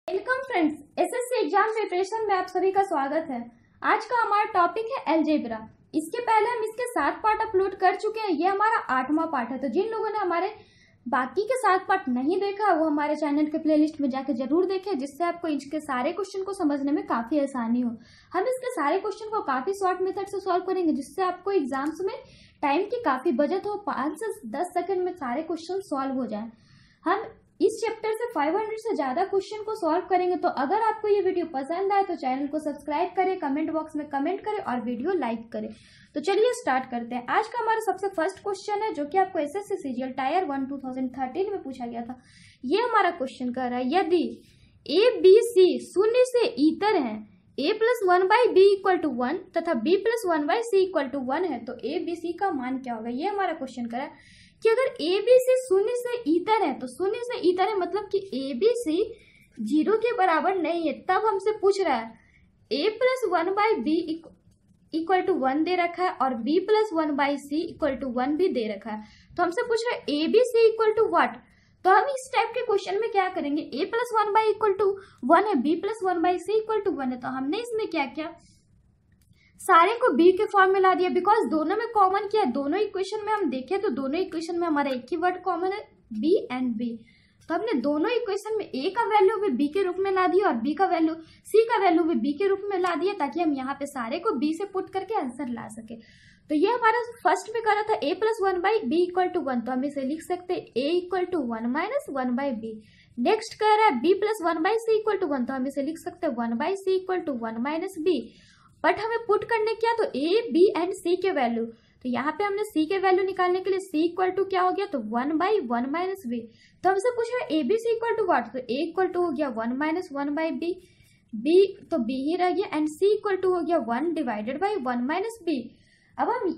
Welcome friends, SSC exam preparation में आप सभी का स्वागत है। आज का हमारा टॉपिक है अलजेब्रा। इसके पहले हम इसके 7 पार्ट अपलोड कर चुके हैं। ये हमारा 8वां पार्ट है। तो जिन लोगों ने हमारे बाकी के 7 पार्ट नहीं देखा वो हमारे चैनल के प्लेलिस्ट में जाकर जरूर देखें, जिससे आपको इसके सारे क्वेश्चन को समझने में काफी आसानी हो। हम इसके सारे क्वेश्चन को काफी शॉर्ट मेथड से सॉल्व करेंगे, जिससे आपको एग्जाम्स में टाइम की काफी बचत हो। 5 से 10 सेकंड में सारे क्वेश्चन सॉल्व हो जाए। हम इस चैप्टर से 500 से ज्यादा क्वेश्चन को सॉल्व करेंगे। तो अगर आपको ये वीडियो पसंद आए तो चैनल को सब्सक्राइब करें, कमेंट बॉक्स में कमेंट करें और वीडियो लाइक करें। तो चलिए स्टार्ट करते हैं। आज का हमारा सबसे फर्स्ट क्वेश्चन है, जो कि आपको एसएससी सीजीएल टायर 1 2013 में पूछा गया था। ये हमारा क्वेश्चन कह रहा है, यदि ए बी सी शून्य से इतर है, a plus 1/b equal to 1 तथा b plus 1/c equal to 1 है, तो a b c का मान क्या होगा। ये हमारा क्वेश्चन कह रहा है कि अगर a b c शून्य से इतर है, तो शून्य से इतर है मतलब कि a b c 0 के बराबर नहीं है। तब हमसे पूछ रहा है a plus 1/b equal to 1 दे रखा है और b plus 1/c equal to 1 भी दे रखा है। तो हमसे पूछ रहा है a b c equal to what. तो हम इस टाइप के क्वेश्चन में क्या करेंगे, a प्लस 1 इक्वल टू 1 है, b plus 1/c equal to 1 है। तो हमने इसमें क्या किया, सारे को b के फॉर्म में ला दिया, बिकॉज दोनों में कॉमन किया। दोनों इक्वेशन में हम देखें तो दोनों इक्वेशन में हमारा एक ही वर्ड कॉमन है, b एंड b। तो हमने दोनों इक्वेशन में a का वैल्यू भी b के रूप में ला दिया और b का वैल्यू c का वैल्यू भी b के रूप में ला दिया, ताकि हम यहाँ पे सारे को b से पुट करके आंसर ला सके। तो ये हमारा फर्स्ट में करा था a plus 1/b equal to 1, तो हम इसे लिख सकते हैं a equal to 1 minus 1/b। Next कह रहा है b plus 1/c equal to 1, तो हम इसे लिख सकते हैं 1/c equal to 1 minus b। But हमें पुट करने क्या, तो a b एंड c के वैल्यू। तो यहाँ पे हमने c के वैल्यू निकालने के लिए c इक्वल टू क्या हो गया, तो 1/1 माइनस b। तो हमसे पूछ रहा है a b c equal to what, तो a इक्वल टू हो गया 1 माइनस 1/b, b तो b ही रह गया एंड c इक्वल टू हो गया 1 डिवाइडेड बाई 1 माइनस b। अब हम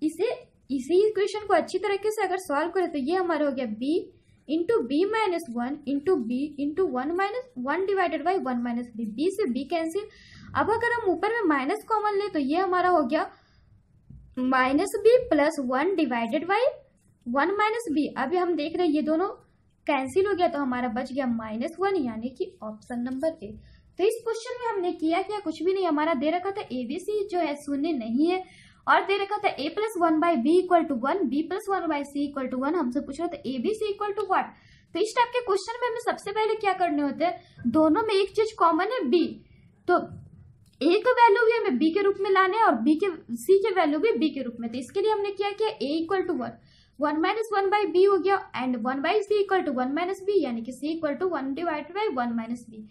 इसी इक्वेशन को अच्छी तरीके से अगर सॉल्व करें तो ये हमारा हो गया b into B minus 1 into B into 1 minus 1 divided by 1 minus B. b से b कैंसिल। अब अगर हम ऊपर में माइनस कॉमन ले तो ये हमारा हो गया minus b plus 1 divided by 1 minus b। अभी हम देख रहे हैं ये दोनों कैंसिल हो गया, तो हमारा बच गया -1, यानी कि ऑप्शन नंबर ए। तो इस क्वेश्चन में हमने किया क्या, कुछ भी नहीं। हमारा दे रखा था एबीसी जो है शून्य नहीं है, और दे रखा था a plus 1/b equal to 1, b plus 1/c equal to 1। हमसे पूछ रहा था abc इक्वल टू व्हाट। तो इस टाइप के क्वेश्चन में हमें सबसे पहले क्या करने होते हैं, दोनों में एक चीज कॉमन है b, तो a का वैल्यू भी हमें b के रूप में लाना है और c के वैल्यू भी b के रूप में। तो इसके लिए हमने क्या किया, a equal to 1 minus 1/b हो गया and 1/c equal to 1 minus b, यानी कि c equal to 1 divided by 1 minus b।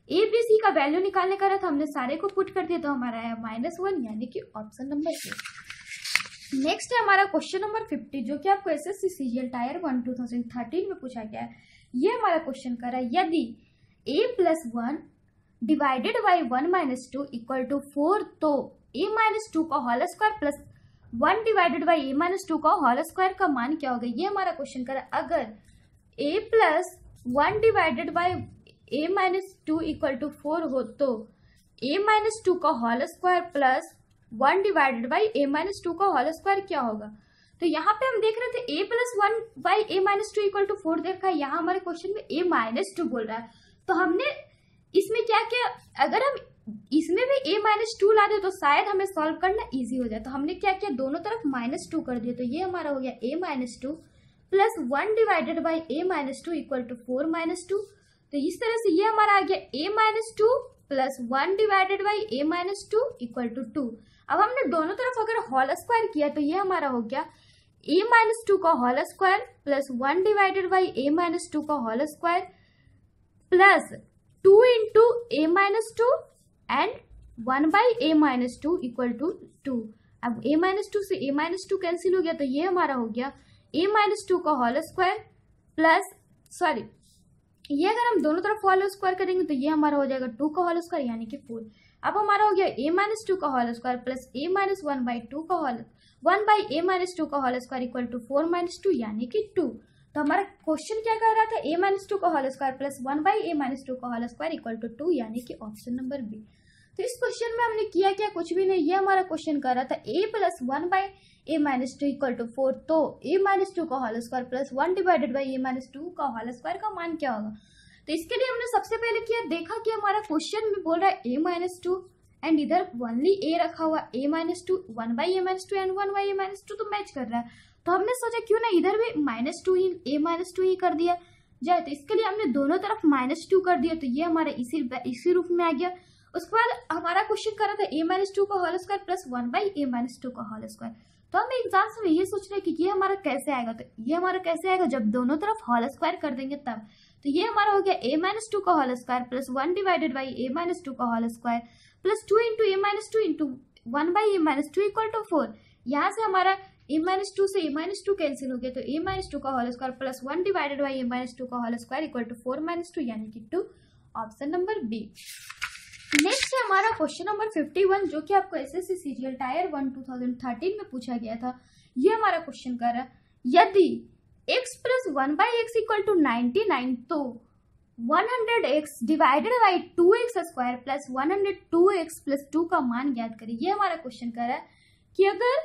a b c का वैल्यू निकालने का रहा था, हमने सारे को पुट कर दिया, तो हमारा आया -1, यानी कि ऑप्शन नंबर ए। नेक्स्ट है हमारा क्वेश्चन नंबर 50, जो कि आपको एसएससी सीजीएल टायर 1 2013 में पूछा गया है। ये हमारा क्वेश्चन कर रहा है, यदि a plus 1 divided by 1 minus 2 equal to 4, तो a माइनस 2 का whole square plus 1 divided by a minus 2 का होल स्क्वायर का मान क्या होगा। ये हमारा क्वेश्चन कर रहा है, अगर a plus 1 divided by a minus 2 equal to 4 हो, तो a माइनस 2 का whole square plus 1 divided by a minus 2 का होल स्क्वायर क्या होगा। तो यहाँ पे हम देख रहे थे a plus 1 by a minus 2 equal to 4 देखा है। यहाँ हमारे क्वेश्चन में a माइनस 2 बोल रहा है, तो हमने इसमें क्या किया, अगर हम इसमें भी a माइनस 2 ला दे तो शायद हमें सॉल्व करना इजी हो जाए। तो हमने क्या किया, दोनों तरफ -2 कर दिया। तो ये हमारा हो गया a minus 2 plus 1 divided by a minus 2 equal to 4 minus 2। तो इस तरह से ये हमारा आ गया a minus 2 plus 1 divided by a minus 2 equal to 2। अब हमने दोनों तरफ अगर होल स्क्वायर किया तो ये हमारा हो गया a माइनस 2 का whole square plus 1 divided by a minus 2 का whole square plus 2 into a minus 2 and 1 by a minus 2 equal to 2। अब a माइनस 2 से a माइनस 2 कैंसिल हो गया, तो ये हमारा हो गया a माइनस 2 का होल स्क्वायर प्लस ये अगर हम दोनों तरफ होल स्क्वायर करेंगे तो ये हमारा हो जाएगा 2 का होल स्क्वायर, यानी कि 4। अब हमारा हो गया a माइनस 2 का whole square plus a minus 1/2 का होल 1 बाई a माइनस 2 का whole square equal to 4 minus 2, यानी कि 2। तो हमारा क्वेश्चन क्या कर रहा था, a माइनस 2 का whole square plus 1 by a minus 2 का होल स्क्वायर इक्वल टू 2, यानी कि ऑप्शन नंबर बी। तो इस क्वेश्चन में हमने किया क्या, कुछ भी नहीं। ये हमारा क्वेश्चन कर रहा था a plus 1 by a minus 2 equal to 4, तो a माइनस 2 का whole square plus 1 divided by a minus 2 का होल स्क्वायर का मान क्या होगा। तो इसके लिए हमने सबसे पहले किया, देखा कि हमारा क्वेश्चन में बोल रहा है a-2 एंड इधर ओनली a रखा हुआ, a-2 1/a-2 एंड 1/a-2 तो मैच कर रहा है। तो हमने सोचा क्यों ना इधर भी -2 ही a-2 ही कर दिया जाए। तो इसके लिए हमने दोनों तरफ -2 कर दिया, तो ये हमारे इसी रूप में आ गया। उसके बाद हमारा क्वेश्चन कर रहा था a-2 का होल स्क्वायर प्लस 1/a-2 का होल स्क्वायर। तो हम एग्जाम्स में ये सोच रहे हैं कि ये हमारा कैसे आएगा। तो ये हमारा कैसे आएगा, जब दोनों तरफ होल स्क्वायर कर देंगे तब। तो ये हमारा हो गया a-2 का होल स्क्वायर प्लस 1/a-2 का whole square plus 2 into a-2 into 1/a-2 equal to 4। यहाँ से हमारा a-2 से a-2 कैंसिल हो गया, तो a-2 का होल स्क्वायर प्लस 1/a-2 का होल स्क्वायर इक्वल टू 4-2 यानी कि 2, ऑप्शन नंबर बी। नेक्स्ट है हमारा क्वेश्चन नंबर 51, जो कि आपको एसएससी सीजीएल टायर 1 2013 में पूछा गया था। ये हमारा क्वेश्चन कर रहा है, यदि x plus 1/x equal to 99 तो 100x divided by 2x square plus 102x plus 2 का मान ज्ञात करें। ये हमारा क्वेश्चन कर रहा है कि अगर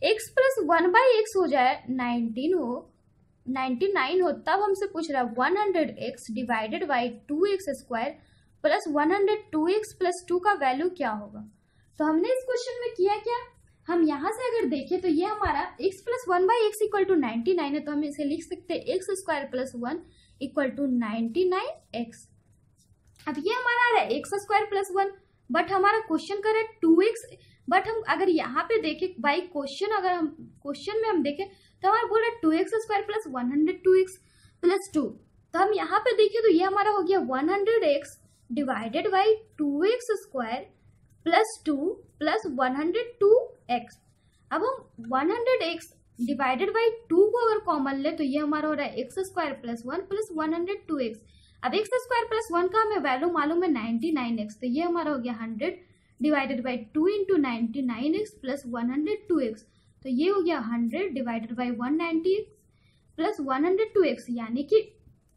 x प्लस 1/x हो जाए 99 हो, तब हमसे पूछ रहा है 100x divided by 2x square plus 102x plus 2 का वैल्यू क्या होगा। तो हमने इस क्वेश्चन में किया क्या, हम यहाँ से अगर देखें तो ये हमारा x plus 1/x equal to 99 है, तो हम इसे लिख सकते हैं x square plus 1 equal to 99x। अब ये हमारा आ रहा है x स्क्वायर प्लस 1, बट हमारा क्वेश्चन कर रहा है 2x। बट हम अगर यहाँ पे देखें बाई क्वेश्चन, अगर हम क्वेश्चन में हम देखें तो हमारा बोल रहा है 2x square plus 102x plus 2। तो हम यहाँ पे देखें तो ये हमारा हो गया 100x divided by 2x square plus 2 plus 102x। अब हम 100x डिवाइडेड बाई 2 को अगर कॉमन ले तो ये हमारा हो रहा है x square plus 1 plus 102x। अब x स्क्वायर प्लस 1 का हमें वैल्यू मालूम है 99x, तो ये हमारा हो गया 100 divided by 2 into 99x plus 102x। तो ये हो गया 100 divided by 190x plus 102x, यानी कि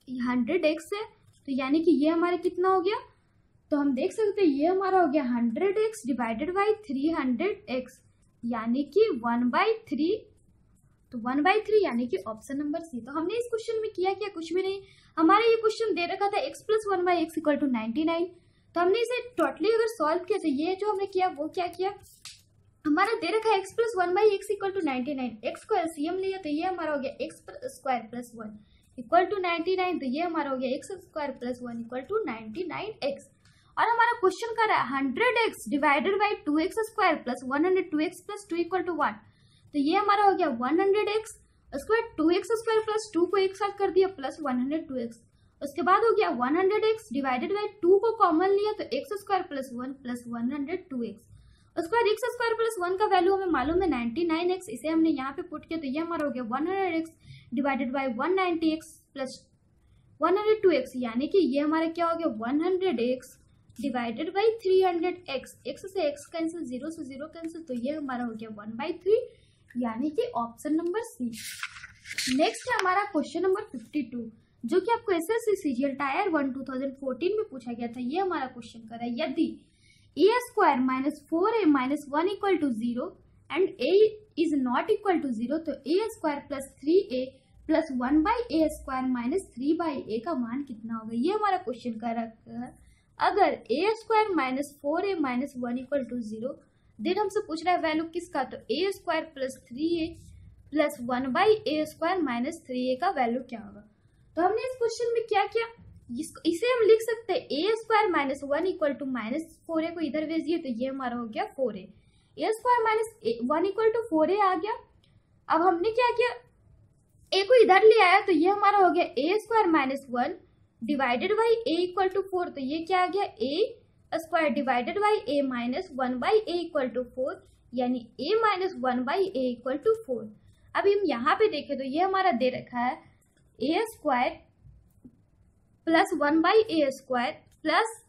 100x है, तो यानी कि ये हमारे कितना हो गया। तो हम देख सकते हैं ये हमारा हो गया 100x डिवाइडेड बाई 300x, यानी कि 1/3। तो 1/3 यानी कि ऑप्शन नंबर सी। तो हमने इस क्वेश्चन में किया क्या, कुछ भी नहीं। हमारे ये क्वेश्चन दे रखा था x plus 1/x equal to 99। तो हमने इसे टोटली अगर सॉल्व किया तो ये जो हमने किया वो क्या किया, हमारा दे रखा है x plus 1/x equal to 99, x को एलसीएम लिया तो ये हमारा हो गया x square plus 1 equal to 99। तो ये हमारा हो गया x square plus 1 equal to 99x। और हमारा क्वेश्चन कर रहा है 100x divided by 2x square plus 102x plus 2 equal to 1। तो ये हमारा हो गया 100x, उसके बाद 2x स्क्वायर प्लस 2 को एक साथ कर दिया प्लस 102x। उसके बाद हो गया 100x डिवाइडेड बाई 2 को कॉमन लिया तो x square plus 1 plus 102x। उसके बाद x स्क्वायर प्लस 1 का वैल्यू हमें मालूम है 99x, इसे हमने यहाँ पे पुट किया तो ये हमारा हो गया 100x divided by 190x plus 102x, यानी कि ये हमारा क्या हो गया 100x divided by 300x। x से x कैंसिल, 0 से 0 कैंसिल, तो ये हमारा हो गया 1/3 यानी कि ऑप्शन नंबर सी। नेक्स्ट है हमारा क्वेश्चन नंबर 52, जो कि आपको एसएससी सीजीएल टायर 1 2014 में पूछा गया था। ये हमारा क्वेश्चन कर रहा है, यदि a square minus 4a minus 1 equal to 0 and a is not equal to 0, तो a square plus 3a plus 1/a square minus 3/a का मान कितना होगा। ये हमारा क्वेश्चन कर रहा है, अगर a square minus 4a minus 1 equal to 0, then हमसे पूछ रहा है वैल्यू किसका, तो a square plus 3a plus 1/a square minus 3a का वैल्यू क्या होगा। तो हमने इस क्वेश्चन में क्या किया, इसे हम लिख सकते हैं a square minus 1 equal to minus 4a को इधर भेज दिए तो ये हमारा हो गया 4a। a square minus 1 equal to 4a आ गया। अब हमने क्या किया, a को इधर ले आया तो ये हमारा हो गया a square minus 1 divided by a equal to 4, तो ये क्या आ गया a square divided by a minus 1/a equal to 4, यानी a minus 1/a equal to 4। अब हम यहाँ पे देखें तो ये हमारा दे रखा है a square plus 1/a square plus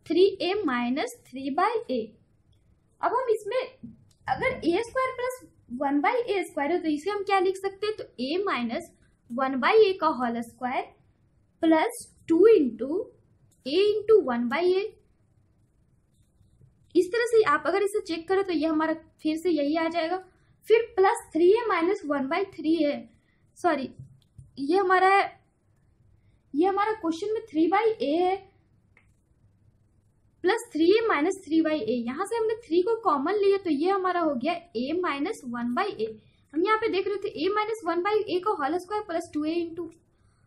3a minus 3/a। अब हम इसमें अगर a square plus 1/a square है तो इसे हम क्या लिख सकते हैं, तो a माइनस 1/a का whole square plus 2 into a into 1/a। इस तरह से आप अगर इसे चेक करें तो ये हमारा फिर से यही आ जाएगा, फिर plus 3a minus 1/3a, sorry ये हमारा है, ये हमारा क्वेश्चन में 3/a है प्लस 3a माइनस 3/a। यहाँ से हमने 3 को कॉमन लिया तो ये हमारा हो गया a माइनस 1/a। हम यहाँ पे देख रहे थे a माइनस 1/a का whole square plus 2a into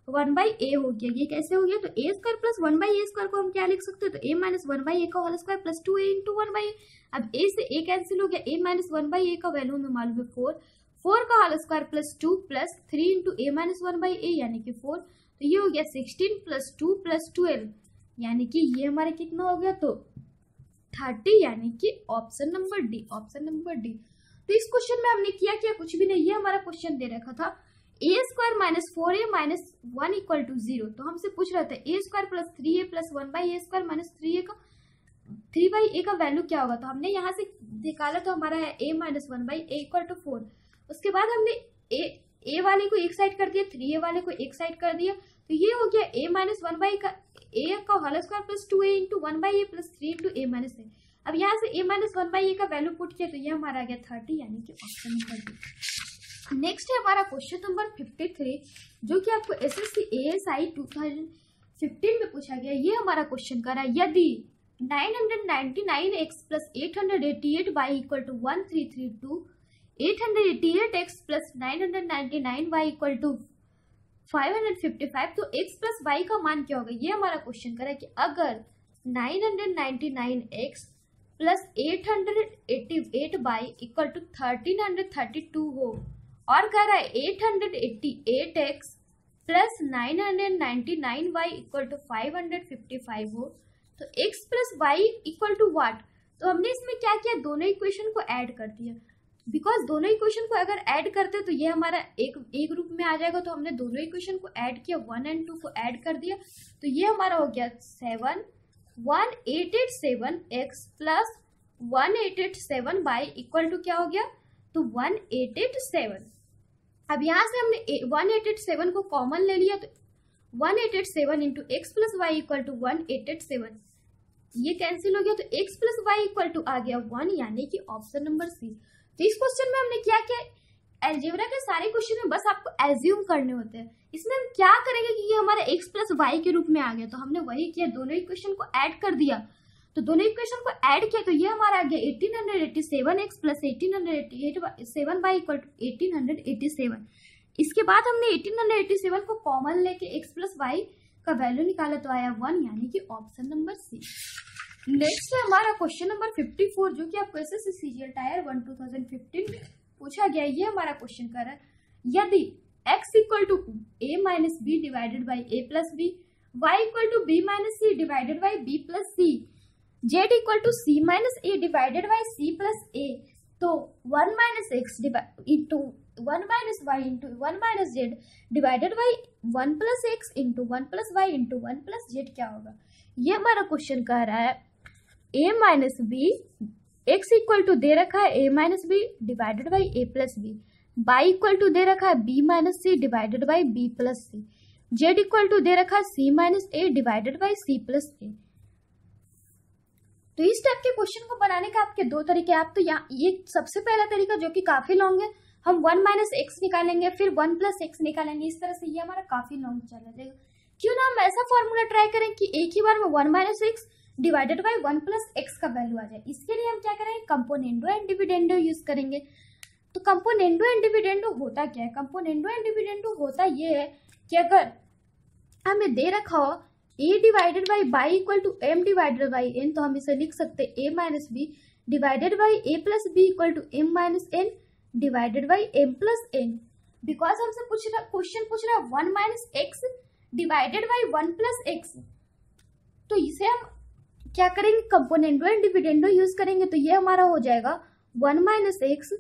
1/a हो गया। ये कैसे हो गया? तो a square plus 1/a square को हम क्या लिख सकते हैं? तो a माइनस 1/a का whole square plus 2a into 1/a। अब a से a कैंसिल हो गया। a माइनस 1/a का वैल्यू हमें मालूम है 4 का whole square plus 2 plus 3 into a minus 1/a यानी कि 4। तो ये हो गया 16 प्लस 2 प्लस 12 यानी कि ये हमारा कितना हो गया? तो 30 यानी कि option number D, option number D. तो इस क्वेश्चन में हमने किया कुछ भी नहीं, ये हमारा क्वेश्चन दे रखा था a square minus 4a minus 1 equal to 0। तो हमसे पूछ रहा था a square plus 3a plus 1/a square minus 3/a का वैल्यू क्या होगा। तो हमने यहाँ से निकाला तो हमारा है a minus 1/a equal to 4। उसके बाद हमने a वाले को एक साइड कर दिया, 3a वाले को एक साइड कर दिया, तो ये हो गया a माइनस 1/a का whole square plus 2a into 1/a plus 3 into a minus a। अब यहाँ से a माइनस 1/a का वैल्यू पुट किया तो ये हमारा आ गया 30 यानी कि ऑप्शन नंबर डी। नेक्स्ट है हमारा क्वेश्चन नंबर 53 जो कि आपको एसएससी ASI 2015 में पूछा गया। ये हमारा क्वेश्चन कर रहा है यदि 999x plus 888y equal to 1332, 888x plus 999y equal to 555, तो x प्लस y का मान क्या होगा? ये हमारा क्वेश्चन कर रहा है कि अगर 999x plus 888y equal to 1332 हो और कह रहा है 888x plus 999y equal to 555 हो, तो x plus y equal to what? तो हमने इसमें क्या किया? दोनों इक्वेशन को ऐड कर दिया। बिकॉज दोनों इक्वेशन को अगर ऐड करते तो ये हमारा एक रूप में आ जाएगा। तो हमने दोनों इक्वेशन को ऐड किया, 1 और 2 को ऐड कर दिया, तो ये हमारा हो गया 1887x plus 1887y equal to क्या हो गया? तो 1887। अब यहाँ से हमने 187 को कॉमन ले लिया तो 187 into x plus Y equal to 187, ये कैंसिल हो गया तो x plus Y equal to आ गया 1 यानी कि ऑप्शन नंबर सी। तो इस क्वेश्चन में हमने क्या किया? अलजेब्रा के सारे क्वेश्चन में बस आपको एज्यूम करने होते हैं। इसमें हम क्या करेंगे कि ये हमारा x प्लस वाई के रूप में आ गया, तो हमने वही किया, दोनों इक्वेशन को ऐड कर दिया। तो दोनों इक्वेशन को ऐड किया तो ये हमारा आ गया 1887x plus 1887y equal to 1887। इसके बाद हमने 1887 को कॉमन लेके x प्लस वाई का वैल्यू निकाला तो आया 1 यानी कि ऑप्शन नंबर सी। नेक्स्ट है हमारा क्वेश्चन नंबर 54 जो कि आपको एसएससी सीजीएल टायर 1 2015 में पूछा गया। ये हमारा क्वेश्चन कर रहा है यदि x equal to a minus B divided by a plus B, y equal to b minus C divided by b plus C, z equal to c minus a divided by c plus a, तो 1 minus x into 1 minus y into 1 minus z divided by 1 plus x into 1 plus y into 1 plus z क्या होगा? ये हमारा question कह रहा है a minus b, x equal to दे रखा है a minus B divided by a plus B, y equal to दे रखा है b minus C divided by b plus C, z equal to दे रखा है c minus a divided by c plus a। तो इस टाइप के question को बनाने का आपके दो तरीके। आप तो यहाँ ये सबसे पहला तरीका जो कि काफी लॉन्ग है, हम 1 माइनस एक्स निकालेंगे फिर 1 प्लस एक्स निकालेंगे, इस तरह से ये हमारा काफी लॉन्ग चला जाएगा। क्यों ना हम ऐसा फॉर्मूला ट्राई करें कि एक ही बार में 1 minus x divided by 1 plus x का वैल्यू आ जाए। इसके लिए हम क्या करेंगे? कंपोनेंडो एंड डिविडेंडो यूज करेंगे। तो कंपोनेंडो एंड डिविडेंडो होता क्या है? कंपोनेंडो एंड डिविडेंडो होता ये है कि अगर हमें दे रखा हो a divided by by equal to m divided by n, तो हम इसे लिख सकते हैं a minus B divided by a plus B equal to m minus n divided by m plus n। Because हमसे क्वेश्चन पूछ रहा है 1 minus x divided by 1 plus x, तो इसे हम क्या करेंगे? कंपोनेंडो एंड डिविडेंडो यूज करेंगे। तो ये हमारा हो जाएगा 1 माइनस एक्स,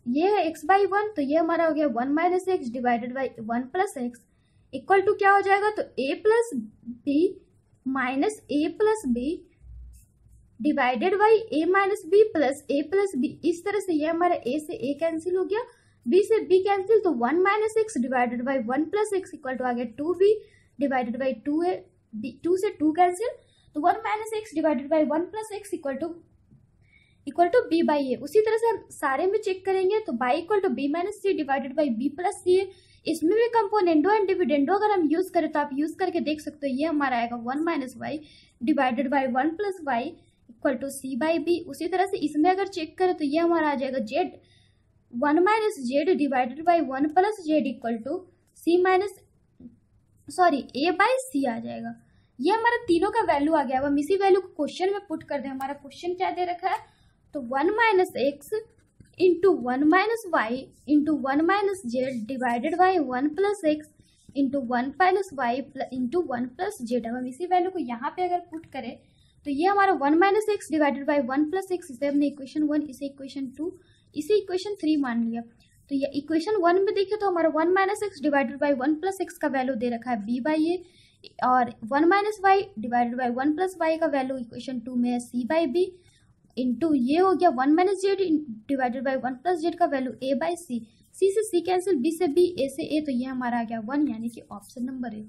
ये है x बाई 1, तो ये हमारा हो गया 1 minus x divided by 1 plus x equal to क्या हो जाएगा? तो a plus B minus a plus B divided by a minus B plus a plus B. इस तरह से ये हमारा a से a कैंसिल हो गया, b से b कैंसिल, तो 1 minus x divided by 1 plus x equal to आ गया 2b डिवाइडेड बाई 2a, 2 से 2 कैंसिल, तो 1 minus x divided by 1 plus x equal to b by a। उसी तरह से हम सारे में चेक करेंगे तो y equal to b minus C divided by b plus c, इसमें भी कंपोनेंडो एंड डिविडेंडो अगर हम यूज करें तो आप यूज करके देख सकते हो, ये हमारा आएगा 1 minus Y divided by 1 plus Y equal to C by B. उसी तरह से इसमें अगर चेक करें तो ये हमारा आ जाएगा z 1 minus Z divided by 1 plus z equal to c minus a by c आ जाएगा। ये हमारा तीनों का वैल्यू आ गया। अब हम इसी वैल्यू को क्वेश्चन में पुट कर दें। हमारा क्वेश्चन क्या दे रखा है, तो 1 minus X into 1 minus Y into 1 minus Z divided by 1 plus X into 1 minus Y into 1 plus Z. अब हम इसी वैल्यू को यहाँ पे अगर पुट करें तो ये हमारा 1 minus x divided by 1 plus x, इसे हमने इक्वेशन 1, इसे इक्वेशन 2, इसे इक्वेशन 3 मान लिया। तो ये इक्वेशन 1 में देखें तो हमारा 1 minus x divided by 1 plus x का वैल्यू दे रखा है बी बाई ए, और 1 minus Y divided by 1 plus y का वैल्यू इक्वेशन 2 में है सी बाई बी, इंटू ये हो गया 1 minus Z divided by 1 plus Z का वैल्यू ए बाई सी से सी कैंसिल, बी से बी, ए से ए, तो ये हमारा आ गया 1, यानी कि ऑप्शन नंबर ए।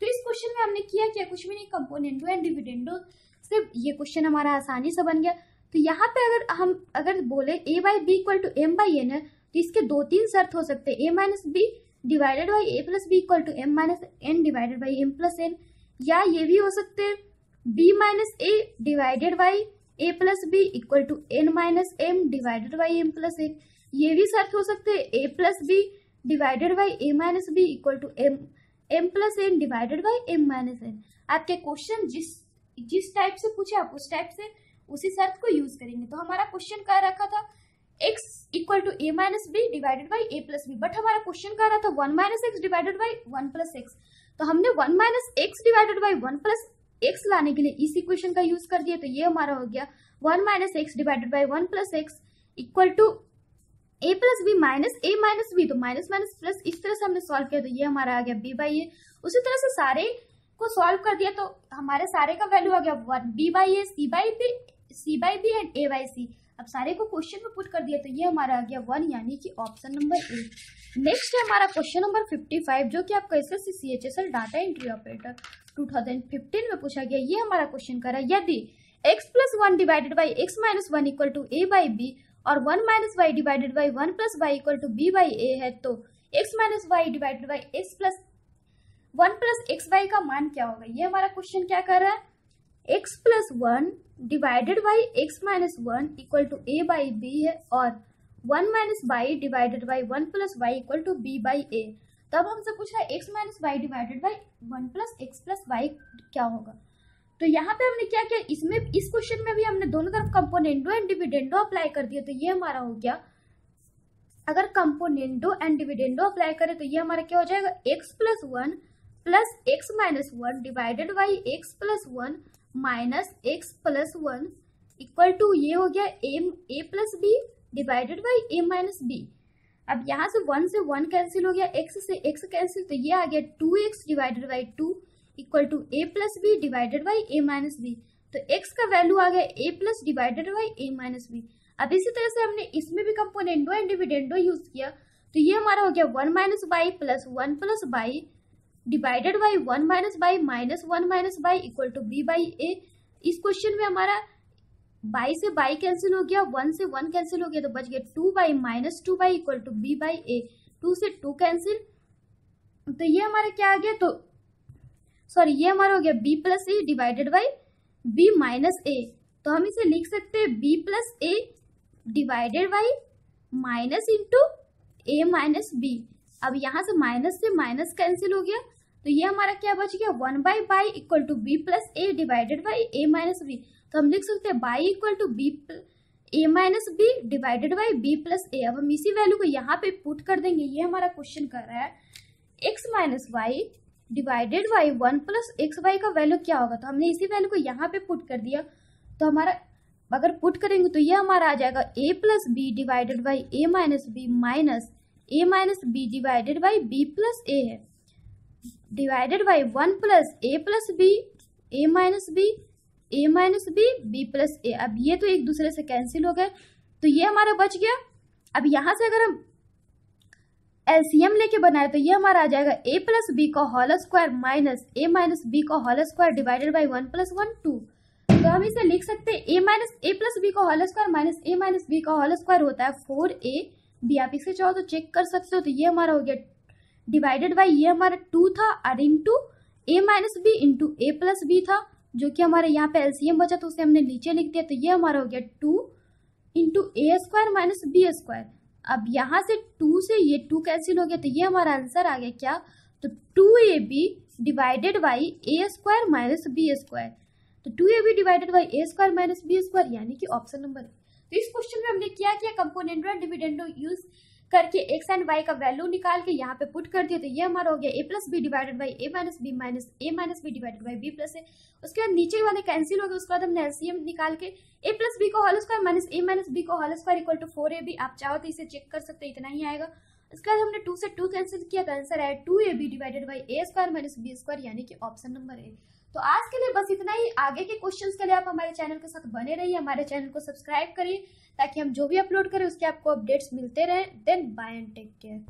तो इस क्वेश्चन में हमने किया क्या, कुछ भी नहीं, कंपोनेंडो एंड डिविडेंडो से ये क्वेश्चन हमारा आसानी से बन गया। तो यहाँ पे अगर बोले a by b equal to m by n है, तो इसके 2-3 शर्त हो सकते हैं, a minus B divided by a plus B equal to m minus n divided by m plus n, या ये भी हो सकते हैं b minus a divided by a plus B equal to n minus m divided by m plus n, ये भी शर्त हो सकते हैं a plus B divided by a minus b equal to m plus n divided by m minus n. आपके question जिस type से पूछे आप उस टाइप से उसी शर्त को यूज करेंगे। तो हमारा क्वेश्चन क्या रखा था, x equal to a minus B divided by a plus b, but हमारा क्वेश्चन क्या रहा था 1 minus x divided by 1 plus x. तो हमने 1 minus x divided by 1 plus x लाने के लिए इस इक्वेशन का यूज कर दिया। तो ये हमारा हो गया 1 minus x divided by 1 plus x equal to a plus B minus a minus b, तो माइनस माइनस प्लस इस तरह से हमने सॉल्व किया, तो ये हमारा आ गया बी बाई ए। उसी तरह से सारे को सॉल्व कर दिया तो हमारे सारे का वैल्यू आ गया 1 b by a, c by b and a by c. अब सारे को क्वेश्चन में पुट कर दिया तो ये हमारा आ गया 1, यानी कि ऑप्शन नंबर ए। नेक्स्ट है हमारा क्वेश्चन नंबर 55, जो कि आपका SSC CHSL data entry operator 2015 में पूछा गया। ये हमारा क्वेश्चन कर रहा है, यदि x plus 1 divided by x minus 1 equal to a by b और 1 minus Y divided by 1 plus Y equal to b by a है, तो x minus Y divided by x plus 1 plus x y का मान क्या होगा। ये हमारा question क्या कर रहा है, x plus 1 divided by x minus 1 equal to a by b है, और 1 minus Y divided by 1 plus Y equal to b by a. तब हमसे पूछ रहा है x minus Y divided by 1 plus x plus y क्या होगा। तो यहाँ पे हमने क्या किया, इसमें इस क्वेश्चन में भी हमने दोनों तरफ कंपोनेंडो एंड डिविडेंडो अप्लाई कर दिया। तो ये हमारा हो गया, अगर कंपोनेंडो एंड डिविडेंडो अप्लाई करें तो ये हमारा क्या हो जाएगा, x plus 1 plus x minus 1 divided by x plus 1 minus x plus 1 equal to ये हो गया a plus B divided by a minus b. अब यहाँ से 1 से 1 कैंसिल हो गया, x से x कैंसिल, तो ये आ गया 2x divided by 2 equal to a plus B divided by a minus b. तो x का वैल्यू आ गया a plus divided by a minus b. अब इसी तरह से हमने इसमें भी कंपोनेंडो एंड डिविडेंडो यूज किया, तो ये हमारा हो गया 1 minus y plus 1 plus y divided by 1 minus y minus 1 minus y equal to b by a. इस क्वेश्चन में हमारा बाई से बाई कैंसिल हो गया, 1 से 1 कैंसिल हो गया, तो बच गया 2 by minus 2 y equal to b by a. 2 से 2 कैंसिल, तो ये हमारा क्या आ गया, तो सॉरी ये हमारा हो गया b plus a divided by b minus a. तो हम इसे लिख सकते हैं b plus a divided by minus into a minus b. अब यहाँ से माइनस कैंसिल हो गया, तो ये हमारा क्या बच गया, 1 by by equal to b plus a divided by a minus b. तो हम लिख सकते हैं y equal to b a minus B divided by b plus a. अब हम इसी वैल्यू को यहाँ पे पुट कर देंगे। ये हमारा क्वेश्चन कर रहा है x minus Y divided by 1 plus x y का वैल्यू क्या होगा। तो हमने इसी वैल्यू को यहाँ पे पुट कर दिया, तो हमारा अगर पुट करेंगे तो ये हमारा आ जाएगा a plus B divided by a minus b minus a minus B divided by b plus a है, divided by 1 plus b a minus b b plus a. अब ये तो एक दूसरे से कैंसिल हो गए, तो ये हमारा बच गया। अब यहाँ से अगर हम एलसीएम लेके बनाए तो ये हमारा आ जाएगा a प्लस बी का whole square minus a minus b का whole square divided by 1 plus 1 2। तो हम इसे लिख सकते हैं ए प्लस बी का whole square minus a minus b का होल स्क्वायर होता है 4ab। आप इसे चाहो तो चेक कर सकते हो। तो ये हमारा हो गया डिवाइडेड बाई ये हमारा 2 था और into a minus b into a plus b था, जो कि हमारे यहाँ पे एलसीएम बचा तो उसे हमने नीचे लिख दिया, तो ये हमारा हो गया 2 इंटू ए स्क्वायर माइनस बी स्क्वायर। अब यहाँ से 2 से ये 2 कैंसिल हो गया, तो ये हमारा आंसर आ गया क्या, तो 2ab divided by a square minus b square. तो 2ab divided by a square minus b square यानी कि ऑप्शन नंबर है। तो इस क्वेश्चन में हमने क्या किया, कंपोनेंडो एंड डिविडेंडो यूज करके एक्स एंड वाई का वैल्यू निकाल के यहाँ पे पुट कर दिया, तो ये हमारा हो गया a plus B divided by a minus b minus a minus B divided by b plus a. उसके बाद नीचे वाले कैंसिल हो गए, उसके बाद हमने एलसीएम निकाल के ए प्लस बी को whole square minus a minus b को whole square equal to 4ab, आप चाहो तो इसे चेक कर सकते हैं, इतना ही आएगा। उसके बाद हमने 2 से 2 कैंसिल किया, तो आंसर आया 2ab divided by a square minus b square यानी कि ऑप्शन नंबर ए। तो आज के लिए बस इतना ही। आगे के क्वेश्चंस के लिए आप हमारे चैनल के साथ बने रहिए, हमारे चैनल को सब्सक्राइब करिए ताकि हम जो भी अपलोड करें उसके आपको अपडेट्स मिलते रहें। Then bye and take care.